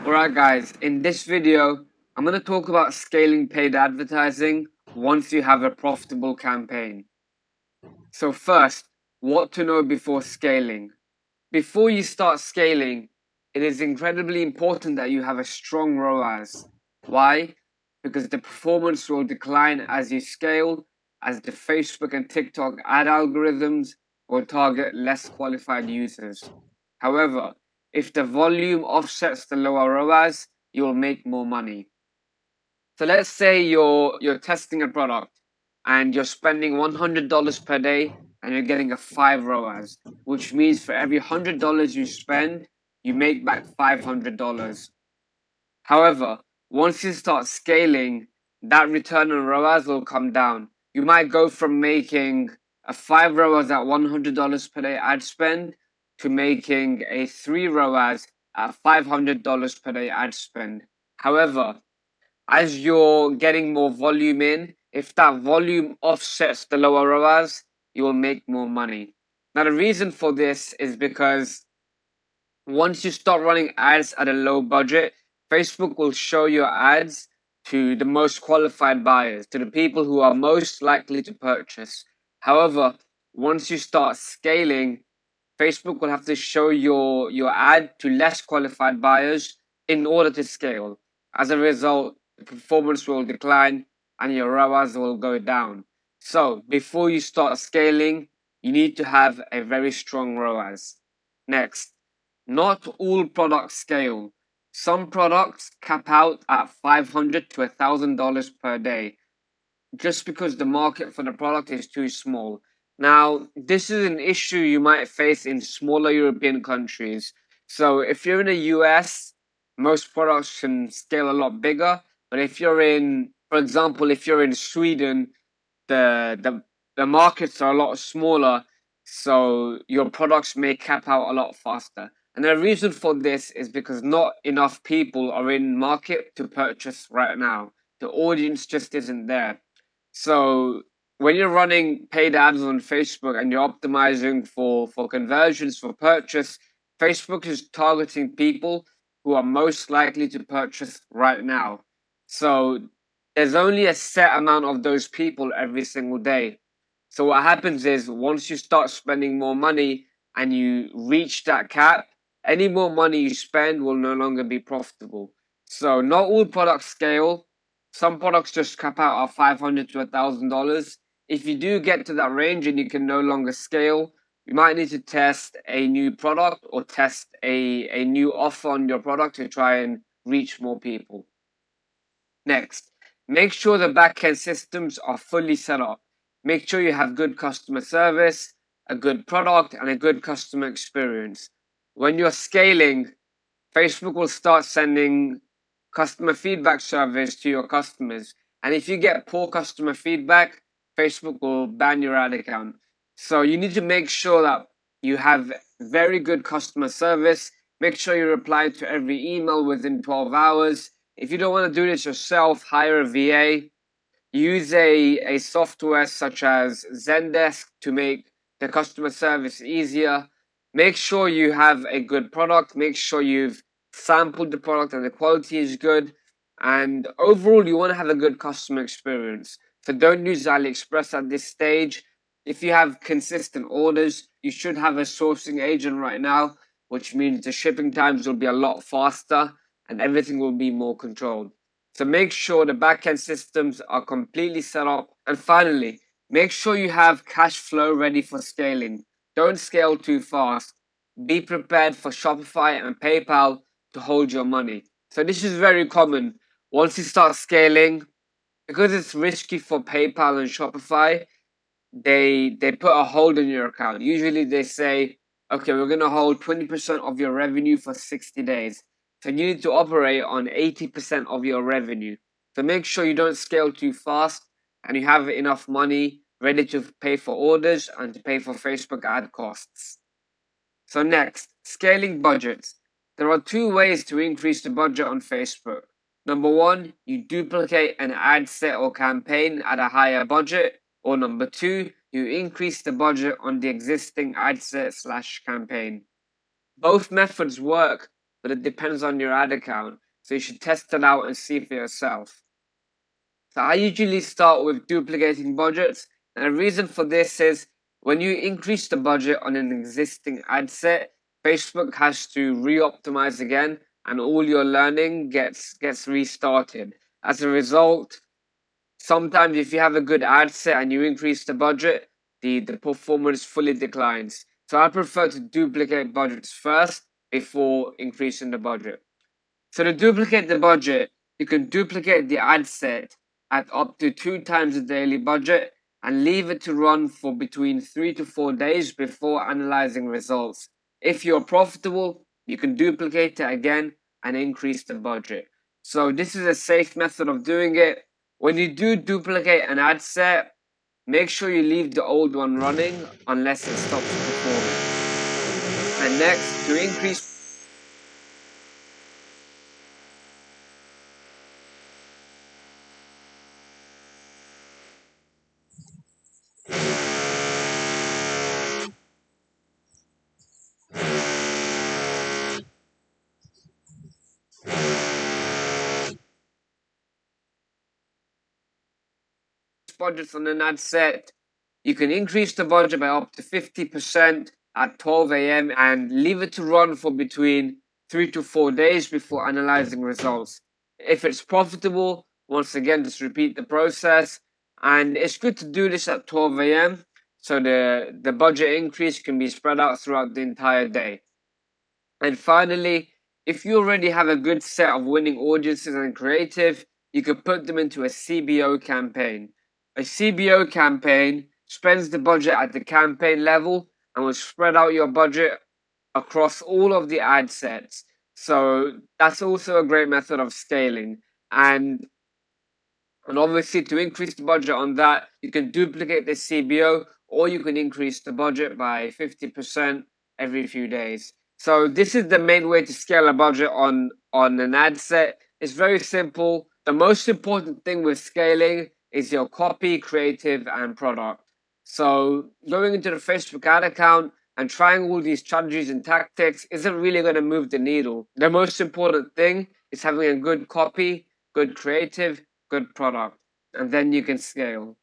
Alright guys, in this video, I'm going to talk about scaling paid advertising once you have a profitable campaign. So first, what to know before scaling. Before you start scaling, it is incredibly important that you have a strong ROAS. Why? Because the performance will decline as you scale, as the Facebook and TikTok ad algorithms will target less qualified users. However, if the volume offsets the lower ROAS, you will make more money. So let's say you're testing a product and you're spending $100 per day and you're getting a 5 ROAS, which means for every $100 you spend, you make back $500. However, once you start scaling, that return on ROAS will come down. You might go from making a 5 ROAS at $100 per day ad spend to making a 3 ROAS at $500 per day ad spend. However, as you're getting more volume in, if that volume offsets the lower ROAS, you will make more money. Now, the reason for this is because once you start running ads at a low budget, Facebook will show your ads to the most qualified buyers, to the people who are most likely to purchase. However, once you start scaling, Facebook will have to show your ad to less qualified buyers in order to scale. As a result, the performance will decline and your ROAS will go down. So, before you start scaling, you need to have a very strong ROAS. Next, not all products scale. Some products cap out at $500 to $1,000 per day just because the market for the product is too small. Now, this is an issue you might face in smaller European countries. So, if you're in the US, most products can scale a lot bigger. But if you're in, for example, if you're in Sweden, the markets are a lot smaller, so your products may cap out a lot faster. And the reason for this is because not enough people are in market to purchase right now. The audience just isn't there. So when you're running paid ads on Facebook and you're optimizing for conversions for purchase, Facebook is targeting people who are most likely to purchase right now. So there's only a set amount of those people every single day. So what happens is once you start spending more money and you reach that cap, any more money you spend will no longer be profitable. So not all products scale. Some products just cap out at $500 to $1,000. If you do get to that range and you can no longer scale, you might need to test a new product or test a new offer on your product to try and reach more people. Next, make sure the backend systems are fully set up. Make sure you have good customer service, a good product, and a good customer experience. When you're scaling, Facebook will start sending customer feedback surveys to your customers. And if you get poor customer feedback, Facebook will ban your ad account. So you need to make sure that you have very good customer service. Make sure you reply to every email within 12 hours. If you don't want to do this yourself, hire a VA. Use a software such as Zendesk to make the customer service easier. Make sure you have a good product. Make sure you've sampled the product and the quality is good. And overall, you want to have a good customer experience. So don't use AliExpress at this stage. If you have consistent orders, you should have a sourcing agent right now, which means the shipping times will be a lot faster and everything will be more controlled. So make sure the backend systems are completely set up. And finally, make sure you have cash flow ready for scaling. Don't scale too fast. Be prepared for Shopify and PayPal to hold your money. So this is very common. Once you start scaling, because it's risky for PayPal and Shopify, they put a hold on your account. Usually they say, okay, we're gonna hold 20% of your revenue for 60 days. So you need to operate on 80% of your revenue. So make sure you don't scale too fast and you have enough money ready to pay for orders and to pay for Facebook ad costs. So next, scaling budgets. There are two ways to increase the budget on Facebook. Number one, you duplicate an ad set or campaign at a higher budget. Or number two, you increase the budget on the existing ad set / campaign. Both methods work, but it depends on your ad account. So you should test it out and see for yourself. So I usually start with duplicating budgets. And the reason for this is when you increase the budget on an existing ad set, Facebook has to re-optimize again and all your learning gets restarted. As a result, sometimes if you have a good ad set and you increase the budget, the performance fully declines. So I prefer to duplicate budgets first before increasing the budget. So to duplicate the budget, you can duplicate the ad set at up to 2 times the daily budget and leave it to run for between 3 to 4 days before analyzing results. If you're profitable, you can duplicate it again and increase the budget. So this is a safe method of doing it. When you do duplicate an ad set, make sure you leave the old one running unless it stops performing. And next, to increase budgets on an ad set, you can increase the budget by up to 50% at 12 a.m. and leave it to run for between 3 to 4 days before analyzing results. If it's profitable, once again, just repeat the process. And it's good to do this at 12 a.m. so the budget increase can be spread out throughout the entire day. And finally, if you already have a good set of winning audiences and creative, you could put them into a CBO campaign. A CBO campaign spends the budget at the campaign level and will spread out your budget across all of the ad sets. So that's also a great method of scaling. And obviously, to increase the budget on that, you can duplicate the CBO or you can increase the budget by 50% every few days. So this is the main way to scale a budget on an ad set. It's very simple. The most important thing with scaling is your copy, creative, and product. So going into the Facebook ad account and trying all these strategies and tactics isn't really going to move the needle. The most important thing is having a good copy, good creative, good product, and then you can scale.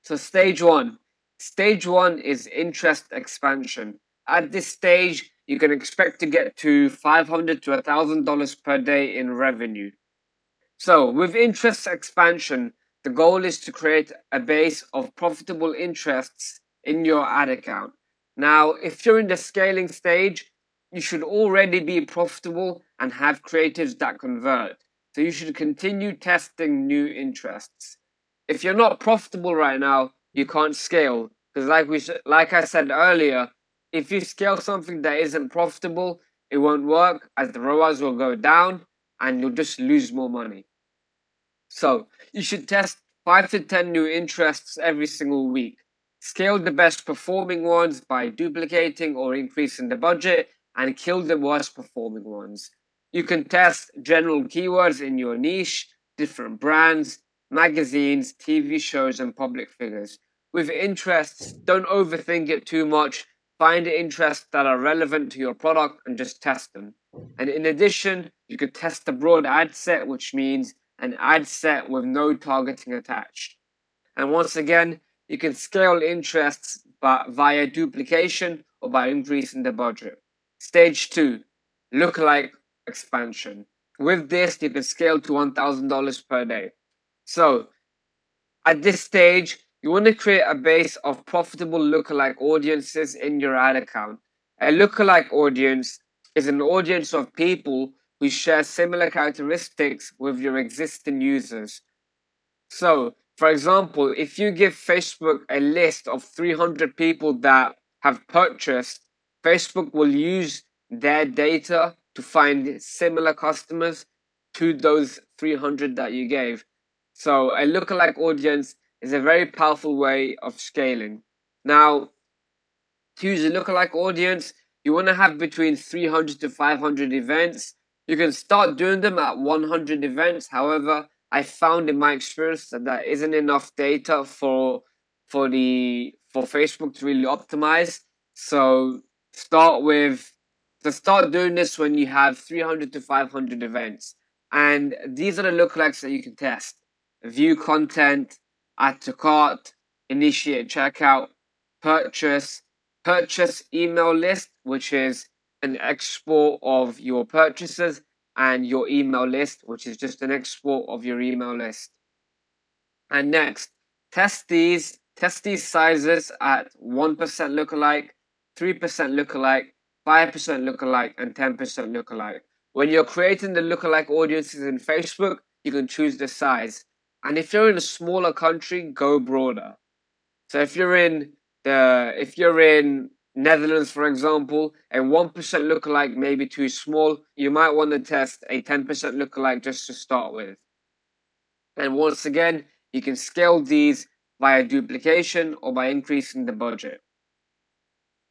So stage one. Stage one is interest expansion. At this stage, you can expect to get to $500 to $1,000 per day in revenue. So with interest expansion, the goal is to create a base of profitable interests in your ad account. Now, if you're in the scaling stage, you should already be profitable and have creatives that convert. So you should continue testing new interests. If you're not profitable right now, you can't scale because like I said earlier, if you scale something that isn't profitable, it won't work as the ROAS will go down and you'll just lose more money. So you should test 5 to 10 new interests every single week. Scale the best performing ones by duplicating or increasing the budget and kill the worst performing ones. You can test general keywords in your niche, different brands, magazines, TV shows, and public figures. With interests, don't overthink it too much. Find interests that are relevant to your product and just test them. And in addition, you could test a broad ad set, which means an ad set with no targeting attached. And once again, you can scale interests via duplication or by increasing the budget. Stage 2, lookalike expansion. With this, you can scale to $1,000 per day. So, at this stage, you want to create a base of profitable lookalike audiences in your ad account. A lookalike audience is an audience of people who share similar characteristics with your existing users. So, for example, if you give Facebook a list of 300 people that have purchased, Facebook will use their data to find similar customers to those 300 that you gave. So, a lookalike audience is a very powerful way of scaling. Now, to use a lookalike audience, you want to have between 300 to 500 events. You can start doing them at 100 events. However, I found in my experience that there isn't enough data for Facebook to really optimize. So start with So start doing this when you have 300 to 500 events. And these are the lookalikes that you can test. View content, add to cart, initiate checkout, purchase email list, which is an export of your purchases, and your email list, which is just an export of your email list. And next, test these sizes at 1% lookalike, 3% lookalike, 5% lookalike, and 10% lookalike. When you're creating the lookalike audiences in Facebook, you can choose the size. And if you're in a smaller country, go broader. So if you're in Netherlands, for example, a 1% lookalike may be too small. You might want to test a 10% lookalike just to start with. And once again, you can scale these via duplication or by increasing the budget.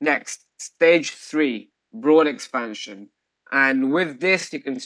Next, stage 3, broad expansion. And with this, you can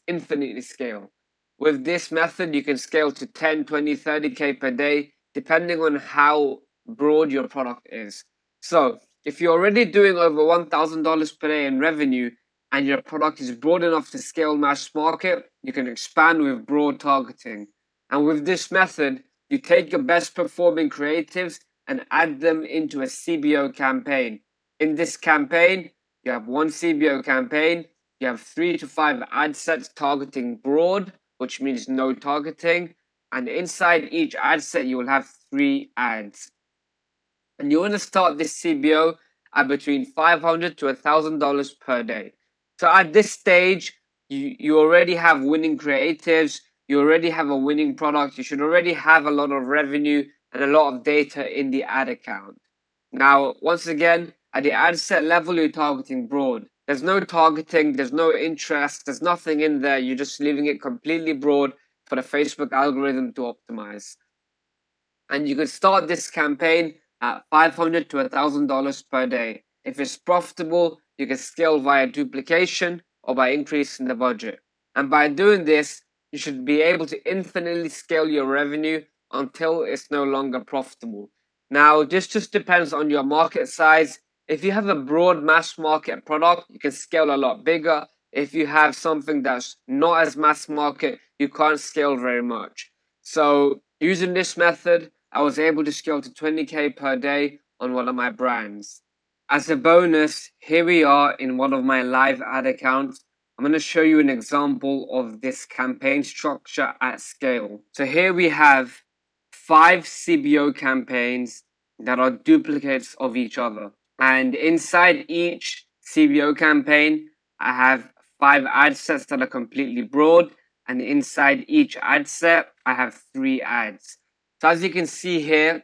infinitely scale. With this method, you can scale to 10, 20, 30K per day, depending on how broad your product is. So if you're already doing over $1,000 per day in revenue and your product is broad enough to scale mass market, you can expand with broad targeting. And with this method, you take your best performing creatives and add them into a CBO campaign. In this campaign, you have one CBO campaign, you have 3 to 5 ad sets targeting broad, which means no targeting, and inside each ad set, you will have 3 ads. And you want to start this CBO at between $500 to $1,000 per day. So at this stage, you already have winning creatives, you already have a winning product, you should already have a lot of revenue and a lot of data in the ad account. Now, once again, at the ad set level, you're targeting broad. There's no targeting, there's no interest, there's nothing in there. You're just leaving it completely broad for the Facebook algorithm to optimize. And you can start this campaign at $500 to $1,000 per day. If it's profitable, you can scale via duplication or by increasing the budget. And by doing this, you should be able to infinitely scale your revenue until it's no longer profitable. Now, this just depends on your market size. If you have a broad mass market product, you can scale a lot bigger. If you have something that's not as mass market, you can't scale very much. So using this method, I was able to scale to 20K per day on one of my brands. As a bonus, here we are in one of my live ad accounts. I'm going to show you an example of this campaign structure at scale. So here we have 5 CBO campaigns that are duplicates of each other. And inside each CBO campaign, I have 5 ad sets that are completely broad. And inside each ad set, I have 3 ads. So as you can see here,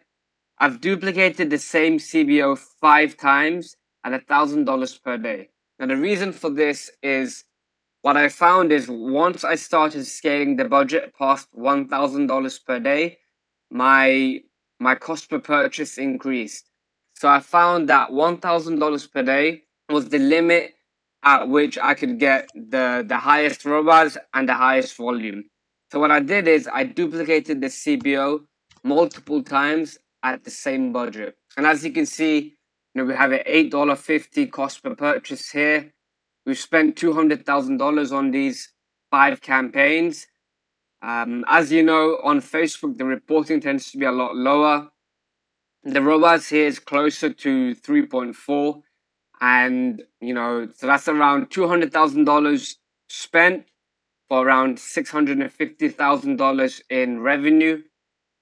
I've duplicated the same CBO 5 times at $1,000 per day. Now the reason for this is what I found is once I started scaling the budget past $1,000 per day, my cost per purchase increased. So I found that $1,000 per day was the limit at which I could get the highest ROAS and the highest volume. So what I did is I duplicated the CBO multiple times at the same budget. And as you can see, we have an $8.50 cost per purchase here. We've spent $200,000 on these 5 campaigns. As you know, on Facebook, the reporting tends to be a lot lower. The ROAS here is closer to 3.4. And, so that's around $200,000 spent for around $650,000 in revenue.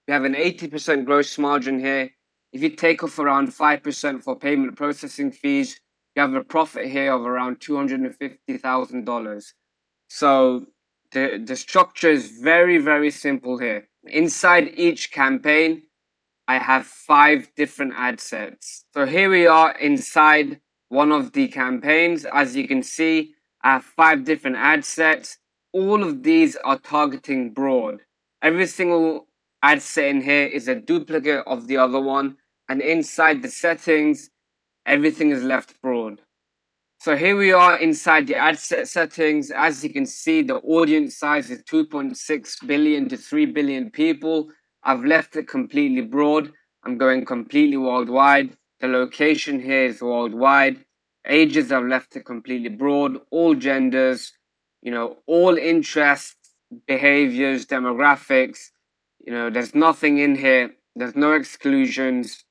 We have an 80% gross margin here. If you take off around 5% for payment processing fees, you have a profit here of around $250,000. So the structure is very, very simple here. Inside each campaign, I have 5 different ad sets. So here we are inside one of the campaigns. As you can see, I have 5 different ad sets. All of these are targeting broad. Every single ad set in here is a duplicate of the other one. And inside the settings, everything is left broad. So here we are inside the ad set settings. As you can see, the audience size is 2.6 billion to 3 billion people. I've left it completely broad. I'm going completely worldwide. The location here is worldwide. Ages, I've left it completely broad. All genders, all interests, behaviors, demographics. There's nothing in here. There's no exclusions.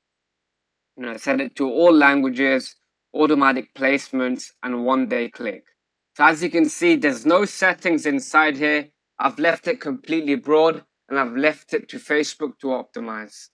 Set it to all languages, automatic placements, and one-day click. So as you can see, there's no settings inside here. I've left it completely broad, and I've left it to Facebook to optimize.